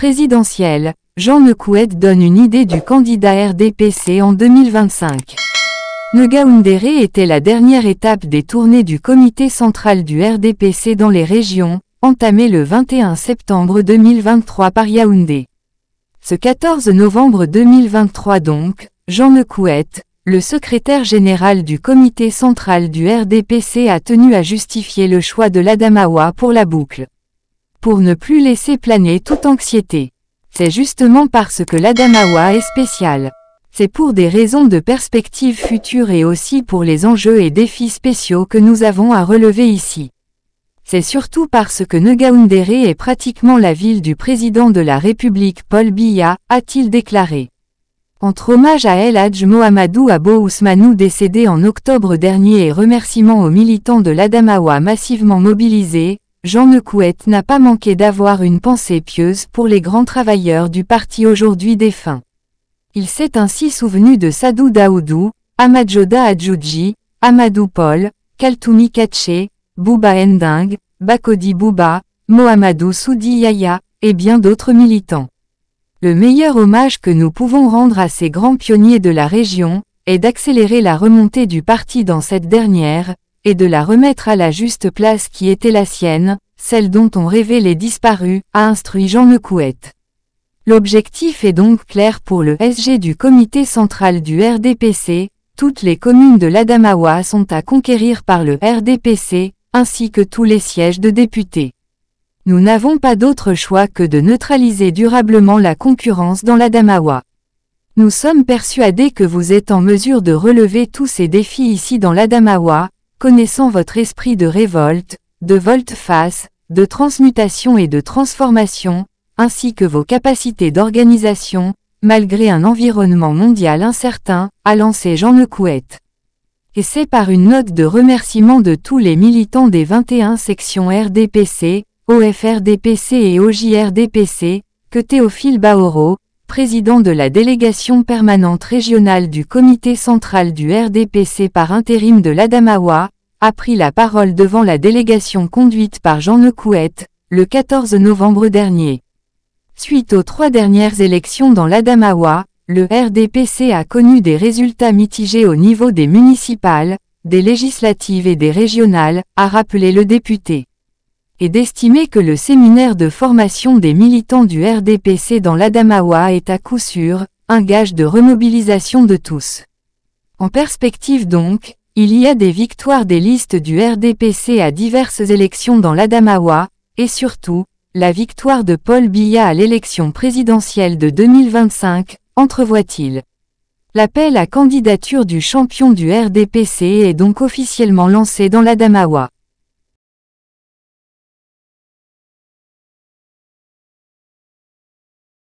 présidentielle, Jean Necouët donne une idée du candidat RDPC en 2025. Ngaoundéré était la dernière étape des tournées du comité central du RDPC dans les régions, entamée le 21 septembre 2023 par Yaoundé. Ce 14 novembre 2023 donc, Jean Necouët, le secrétaire général du comité central du RDPC a tenu à justifier le choix de l'Adamawa pour la boucle. Pour ne plus laisser planer toute anxiété. C'est justement parce que l'Adamawa est spécial. C'est pour des raisons de perspective future et aussi pour les enjeux et défis spéciaux que nous avons à relever ici. C'est surtout parce que Ngaoundéré est pratiquement la ville du président de la République Paul Biya, a-t-il déclaré. Entre hommage à El Hadj Mohamedou Abo Ousmanou décédé en octobre dernier et remerciements aux militants de l'Adamawa massivement mobilisés, Jean Necouët n'a pas manqué d'avoir une pensée pieuse pour les grands travailleurs du parti aujourd'hui défunt. Il s'est ainsi souvenu de Sadou Daoudou, Amadjoda Adjoudji, Amadou Paul, Kaltoumi Katché, Bouba Nding, Bakodi Bouba, Mohamedou Soudi Yaya, et bien d'autres militants. Le meilleur hommage que nous pouvons rendre à ces grands pionniers de la région, est d'accélérer la remontée du parti dans cette dernière, et de la remettre à la juste place qui était la sienne, celle dont ont rêvé les disparus, a instruit Jean Necouët. L'objectif est donc clair pour le SG du comité central du RDPC, toutes les communes de l'Adamawa sont à conquérir par le RDPC, ainsi que tous les sièges de députés. Nous n'avons pas d'autre choix que de neutraliser durablement la concurrence dans l'Adamawa. Nous sommes persuadés que vous êtes en mesure de relever tous ces défis ici dans l'Adamawa, connaissant votre esprit de révolte, de volte-face, de transmutation et de transformation, ainsi que vos capacités d'organisation, malgré un environnement mondial incertain, a lancé Jean Necouët. Et c'est par une note de remerciement de tous les militants des 21 sections RDPC, OFRDPC et OJRDPC, que Théophile Baoro, président de la délégation permanente régionale du comité central du RDPC par intérim de l'Adamawa, a pris la parole devant la délégation conduite par Jean Necouët, le 14 novembre dernier. Suite aux 3 dernières élections dans l'Adamawa, le RDPC a connu des résultats mitigés au niveau des municipales, des législatives et des régionales, a rappelé le député. Et d'estimer que le séminaire de formation des militants du RDPC dans l'Adamawa est à coup sûr, un gage de remobilisation de tous. En perspective donc, il y a des victoires des listes du RDPC à diverses élections dans l'Adamawa, et surtout, la victoire de Paul Biya à l'élection présidentielle de 2025, entrevoit-il. L'appel à candidature du champion du RDPC est donc officiellement lancé dans l'Adamawa.